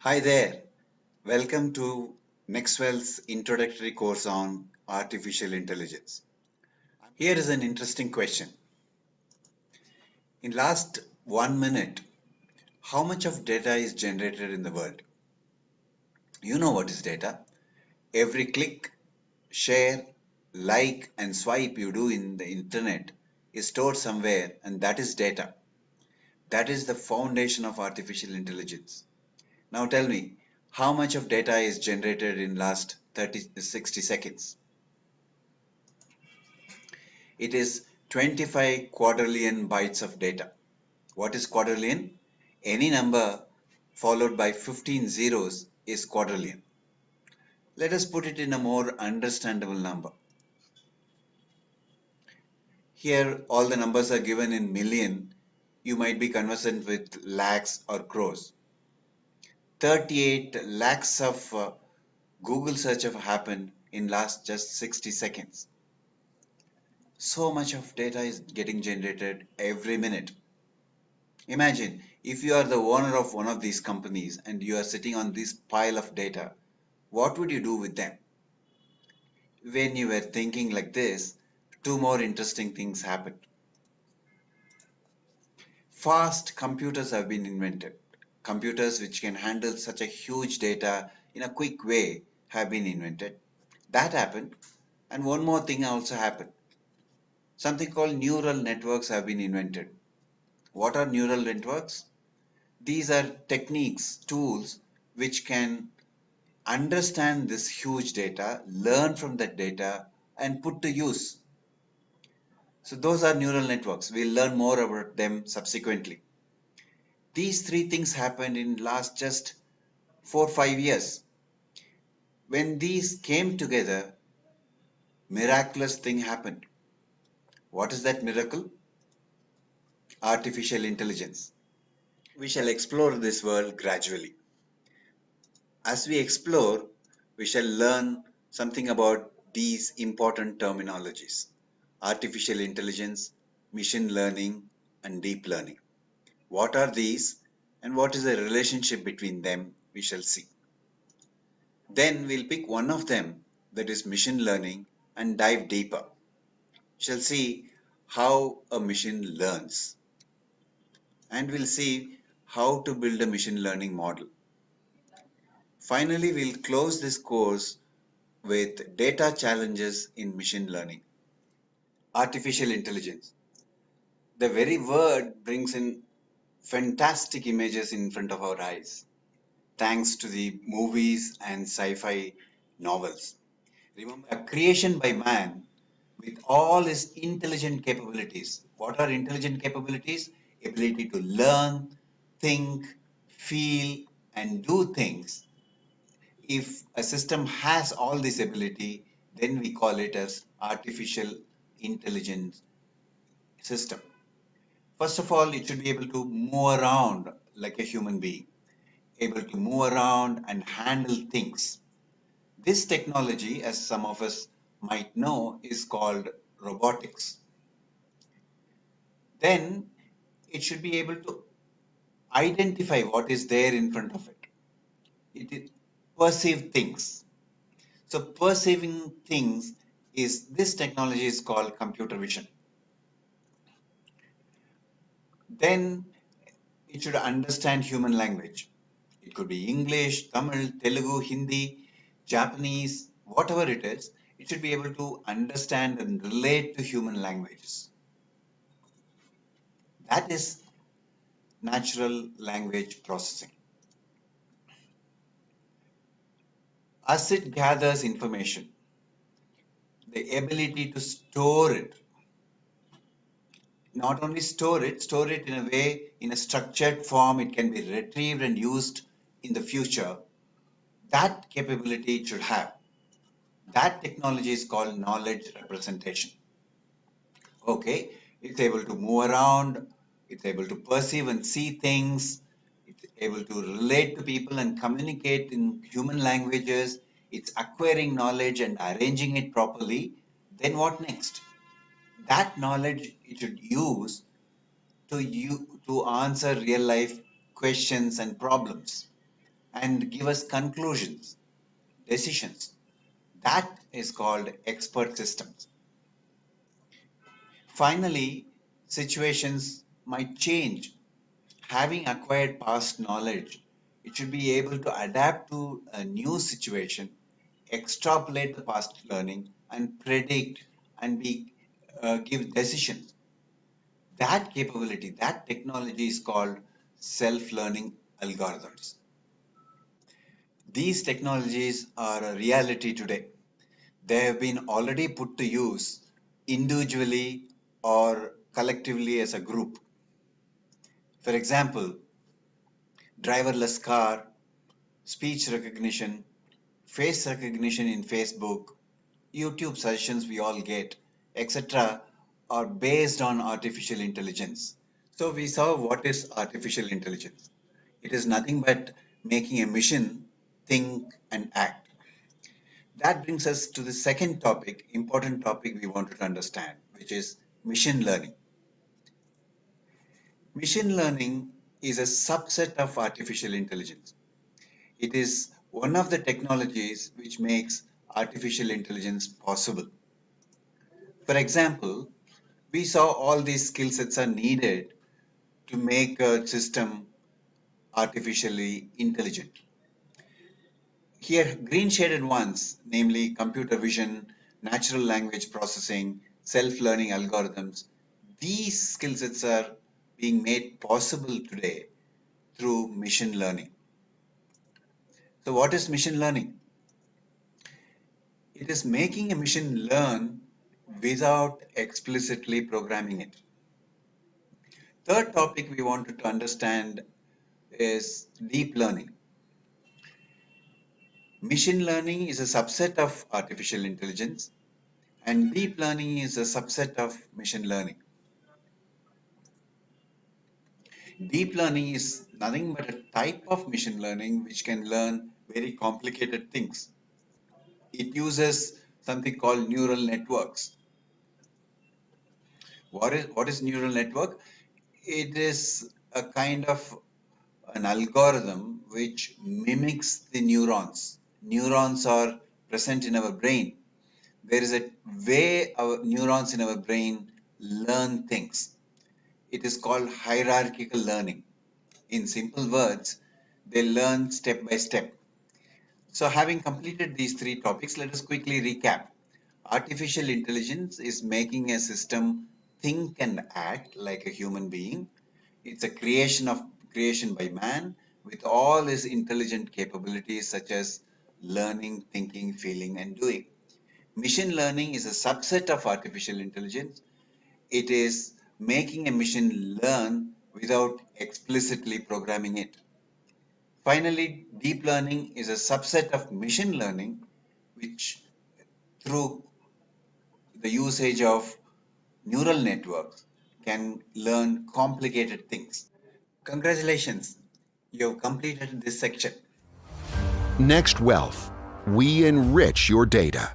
Hi there. Welcome to NextWealth's introductory course on artificial intelligence. Here is an interesting question. In last 1 minute, how much of data is generated in the world? You know what is data. Every click, share, like and swipe you do in the internet is stored somewhere, and that is data. That is the foundation of artificial intelligence. Now tell me, how much of data is generated in last 60 seconds? It is 25 quadrillion bytes of data. What is quadrillion? Any number followed by 15 zeros is quadrillion. Let us put it in a more understandable number. Here all the numbers are given in million. You might be conversant with lakhs or crores. 38 lakhs of Google search have happened in last just 60 seconds. So much of data is getting generated every minute. Imagine if you are the owner of one of these companies and you are sitting on this pile of data, what would you do with them? When you were thinking like this, two more interesting things happened. Fast computers have been invented. Computers which can handle such a huge data in a quick way have been invented. That happened. And one more thing also happened. Something called neural networks have been invented. What are neural networks? These are techniques, tools which can understand this huge data, learn from that data, and put to use. So those are neural networks. We'll learn more about them subsequently. These three things happened in last just 4 5 years. When these came together, miraculous thing happened. What is that miracle? Artificial intelligence. We shall explore this world gradually. As we explore, we shall learn something about these important terminologies: artificial intelligence, machine learning, and deep learning. What are these and what is the relationship between them? We shall see. Then we'll pick one of them, that is machine learning, and dive deeper. We shall see how a machine learns, and we'll see how to build a machine learning model. Finally, we'll close this course with data challenges in machine learning. Artificial intelligence. The very word brings in fantastic images in front of our eyes, thanks to the movies and sci-fi novels. Remember, a creation by man with all his intelligent capabilities. What are intelligent capabilities? Ability to learn, think, feel, and do things. If a system has all this ability, then we call it as artificial intelligence system. First of all, it should be able to move around like a human being, able to move around and handle things. This technology, as some of us might know, is called robotics. Then it should be able to identify what is there in front of it. It perceive things. So perceiving things is this technology is called computer vision. Then it should understand human language. It could be English, Tamil, Telugu, Hindi, Japanese, whatever it is. It should be able to understand and relate to human languages. That is natural language processing. As it gathers information, the ability to store it, not only store it in a way, in a structured form, it can be retrieved and used in the future. That capability it should have. That technology is called knowledge representation. Okay, it's able to move around, it's able to perceive and see things, it's able to relate to people and communicate in human languages, it's acquiring knowledge and arranging it properly. Then what next? That knowledge it should use to answer real life questions and problems. and give us conclusions, decisions. That is called expert systems. Finally, situations might change. Having acquired past knowledge, it should be able to adapt to a new situation, extrapolate the past learning, and predict and give decisions. That capability, that technology is called self-learning algorithms. These technologies are a reality today. They have been already put to use individually or collectively as a group. For example, driverless car, speech recognition, face recognition in Facebook, YouTube suggestions we all get, etc., are based on artificial intelligence. So we saw what is artificial intelligence. It is nothing but making a machine think and act. That brings us to the second topic, important topic we wanted to understand, which is machine learning. Machine learning is a subset of artificial intelligence. It is one of the technologies which makes artificial intelligence possible. For example, we saw all these skill sets are needed to make a system artificially intelligent. Here, green shaded ones, namely computer vision, natural language processing, self-learning algorithms, these skill sets are being made possible today through machine learning. So what is machine learning? It is making a machine learn without explicitly programming it. Third topic we wanted to understand is deep learning. Machine learning is a subset of artificial intelligence, and deep learning is a subset of machine learning. Deep learning is nothing but a type of machine learning which can learn very complicated things. It uses something called neural networks. What is neural network? It is a kind of an algorithm which mimics the neurons. Neurons are present in our brain. There is a way our neurons in our brain learn things. It is called hierarchical learning. In simple words, they learn step by step. So having completed these three topics, let us quickly recap. Artificial intelligence is making a system think and act like a human being. It's a creation by man with all his intelligent capabilities such as learning, thinking, feeling, and doing. Machine learning is a subset of artificial intelligence. It is making a machine learn without explicitly programming it. Finally, deep learning is a subset of machine learning, which through the usage of neural networks can learn complicated things. Congratulations, you have completed this section. NextWealth. We enrich your data.